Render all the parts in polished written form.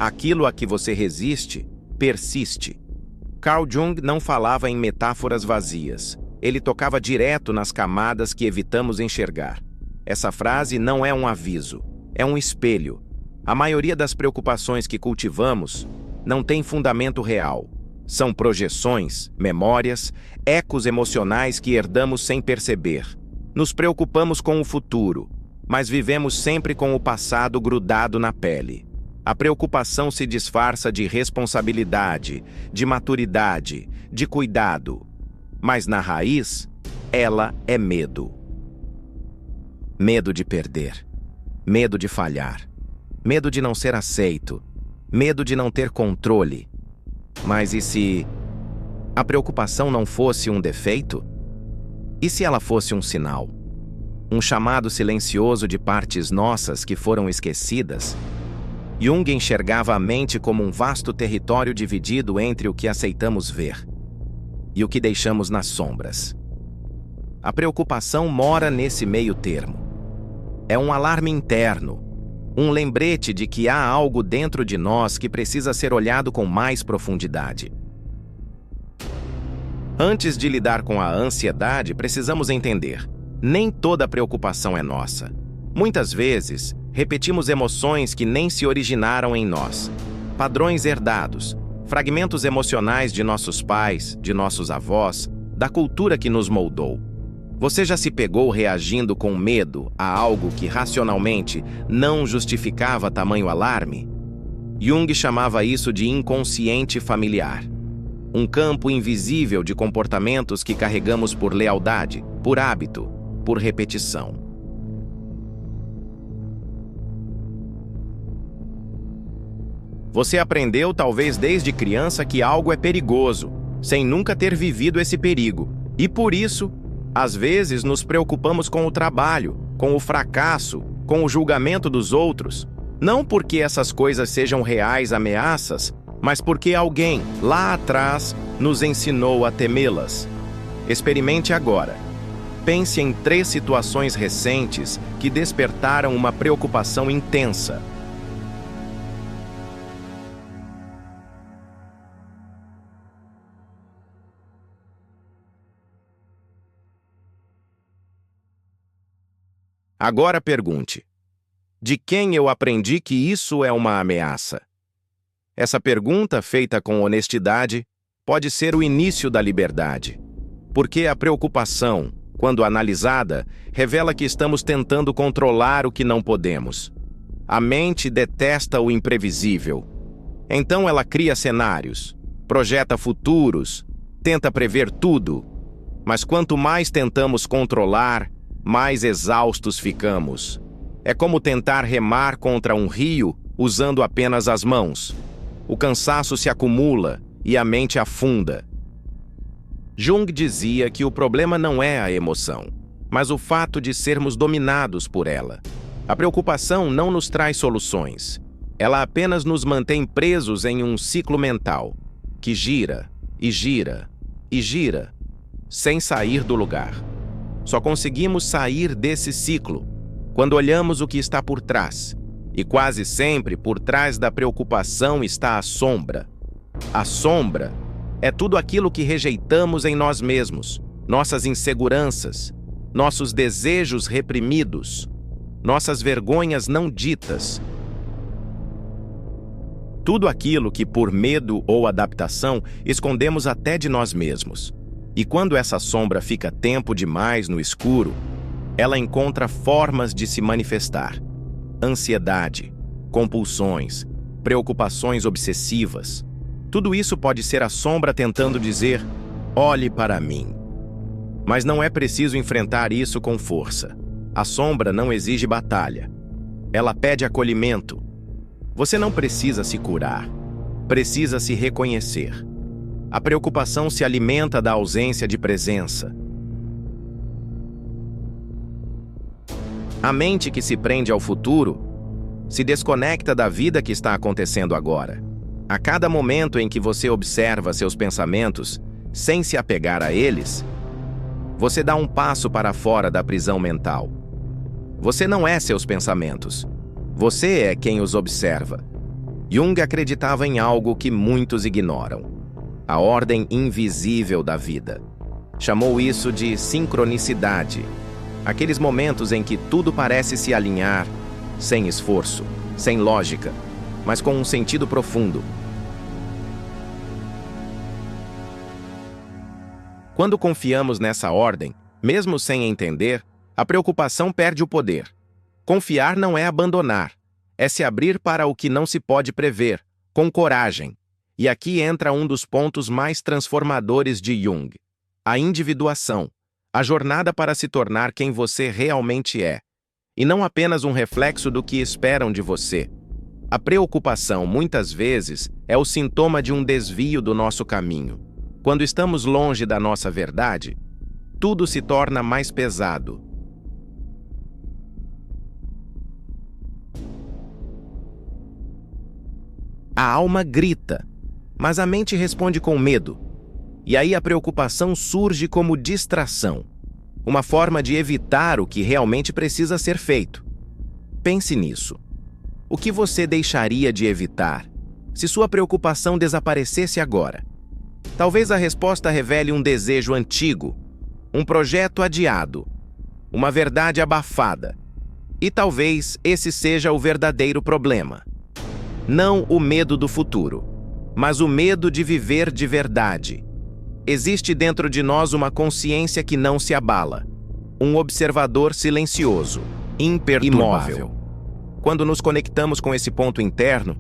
Aquilo a que você resiste, persiste. Carl Jung não falava em metáforas vazias. Ele tocava direto nas camadas que evitamos enxergar. Essa frase não é um aviso, é um espelho. A maioria das preocupações que cultivamos não tem fundamento real. São projeções, memórias, ecos emocionais que herdamos sem perceber. Nos preocupamos com o futuro, mas vivemos sempre com o passado grudado na pele. A preocupação se disfarça de responsabilidade, de maturidade, de cuidado. Mas na raiz, ela é medo. Medo de perder, medo de falhar, medo de não ser aceito, medo de não ter controle. Mas e se a preocupação não fosse um defeito? E se ela fosse um sinal? Um chamado silencioso de partes nossas que foram esquecidas? Jung enxergava a mente como um vasto território dividido entre o que aceitamos ver e o que deixamos nas sombras. A preocupação mora nesse meio termo. É um alarme interno, um lembrete de que há algo dentro de nós que precisa ser olhado com mais profundidade. Antes de lidar com a ansiedade, precisamos entender: nem toda preocupação é nossa. Muitas vezes, repetimos emoções que nem se originaram em nós. Padrões herdados, fragmentos emocionais de nossos pais, de nossos avós, da cultura que nos moldou. Você já se pegou reagindo com medo a algo que racionalmente não justificava tamanho alarme? Jung chamava isso de inconsciente familiar. Um campo invisível de comportamentos que carregamos por lealdade, por hábito, por repetição. Você aprendeu talvez desde criança que algo é perigoso, sem nunca ter vivido esse perigo. E por isso, às vezes nos preocupamos com o trabalho, com o fracasso, com o julgamento dos outros. Não porque essas coisas sejam reais ameaças, mas porque alguém, lá atrás, nos ensinou a temê-las. Experimente agora. Pense em 3 situações recentes que despertaram uma preocupação intensa. Agora pergunte: de quem eu aprendi que isso é uma ameaça? Essa pergunta, feita com honestidade, pode ser o início da liberdade. Porque a preocupação, quando analisada, revela que estamos tentando controlar o que não podemos. A mente detesta o imprevisível. Então ela cria cenários, projeta futuros, tenta prever tudo. Mas quanto mais tentamos controlar, mais exaustos ficamos. É como tentar remar contra um rio usando apenas as mãos. O cansaço se acumula e a mente afunda. Jung dizia que o problema não é a emoção, mas o fato de sermos dominados por ela. A preocupação não nos traz soluções. Ela apenas nos mantém presos em um ciclo mental, que gira, e gira, e gira, sem sair do lugar. Só conseguimos sair desse ciclo quando olhamos o que está por trás. E quase sempre por trás da preocupação está a sombra. A sombra é tudo aquilo que rejeitamos em nós mesmos, nossas inseguranças, nossos desejos reprimidos, nossas vergonhas não ditas. Tudo aquilo que, por medo ou adaptação, escondemos até de nós mesmos. E quando essa sombra fica tempo demais no escuro, ela encontra formas de se manifestar. Ansiedade, compulsões, preocupações obsessivas. Tudo isso pode ser a sombra tentando dizer: olhe para mim. Mas não é preciso enfrentar isso com força. A sombra não exige batalha. Ela pede acolhimento. Você não precisa se curar. Precisa se reconhecer. A preocupação se alimenta da ausência de presença. A mente que se prende ao futuro se desconecta da vida que está acontecendo agora. A cada momento em que você observa seus pensamentos, sem se apegar a eles, você dá um passo para fora da prisão mental. Você não é seus pensamentos. Você é quem os observa. Jung acreditava em algo que muitos ignoram: a ordem invisível da vida. Chamou isso de sincronicidade. Aqueles momentos em que tudo parece se alinhar, sem esforço, sem lógica, mas com um sentido profundo. Quando confiamos nessa ordem, mesmo sem entender, a preocupação perde o poder. Confiar não é abandonar, é se abrir para o que não se pode prever, com coragem. E aqui entra um dos pontos mais transformadores de Jung: a individuação, a jornada para se tornar quem você realmente é, e não apenas um reflexo do que esperam de você. A preocupação, muitas vezes, é o sintoma de um desvio do nosso caminho. Quando estamos longe da nossa verdade, tudo se torna mais pesado. A alma grita, mas a mente responde com medo. E aí a preocupação surge como distração, uma forma de evitar o que realmente precisa ser feito. Pense nisso. O que você deixaria de evitar se sua preocupação desaparecesse agora? Talvez a resposta revele um desejo antigo, um projeto adiado, uma verdade abafada. E talvez esse seja o verdadeiro problema. Não o medo do futuro, mas o medo de viver de verdade. Existe dentro de nós uma consciência que não se abala, um observador silencioso, imperturbável. Quando nos conectamos com esse ponto interno,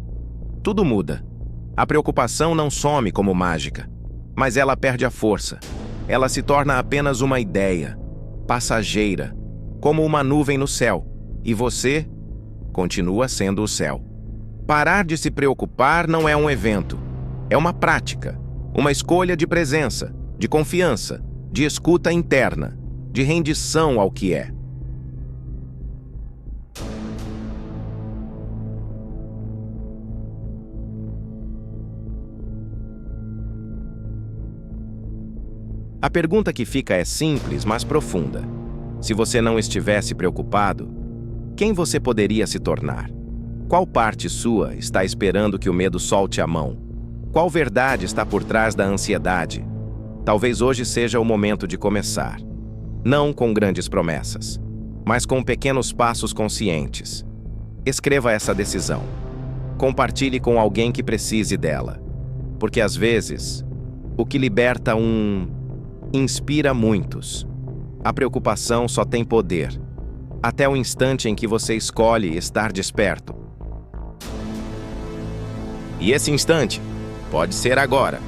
tudo muda. A preocupação não some como mágica, mas ela perde a força. Ela se torna apenas uma ideia, passageira, como uma nuvem no céu, e você continua sendo o céu. Parar de se preocupar não é um evento, é uma prática, uma escolha de presença, de confiança, de escuta interna, de rendição ao que é. A pergunta que fica é simples, mas profunda. Se você não estivesse preocupado, quem você poderia se tornar? Qual parte sua está esperando que o medo solte a mão? Qual verdade está por trás da ansiedade? Talvez hoje seja o momento de começar. Não com grandes promessas, mas com pequenos passos conscientes. Escreva essa decisão. Compartilhe com alguém que precise dela. Porque às vezes, o que liberta inspira muitos. A preocupação só tem poder, até o instante em que você escolhe estar desperto. E esse instante pode ser agora.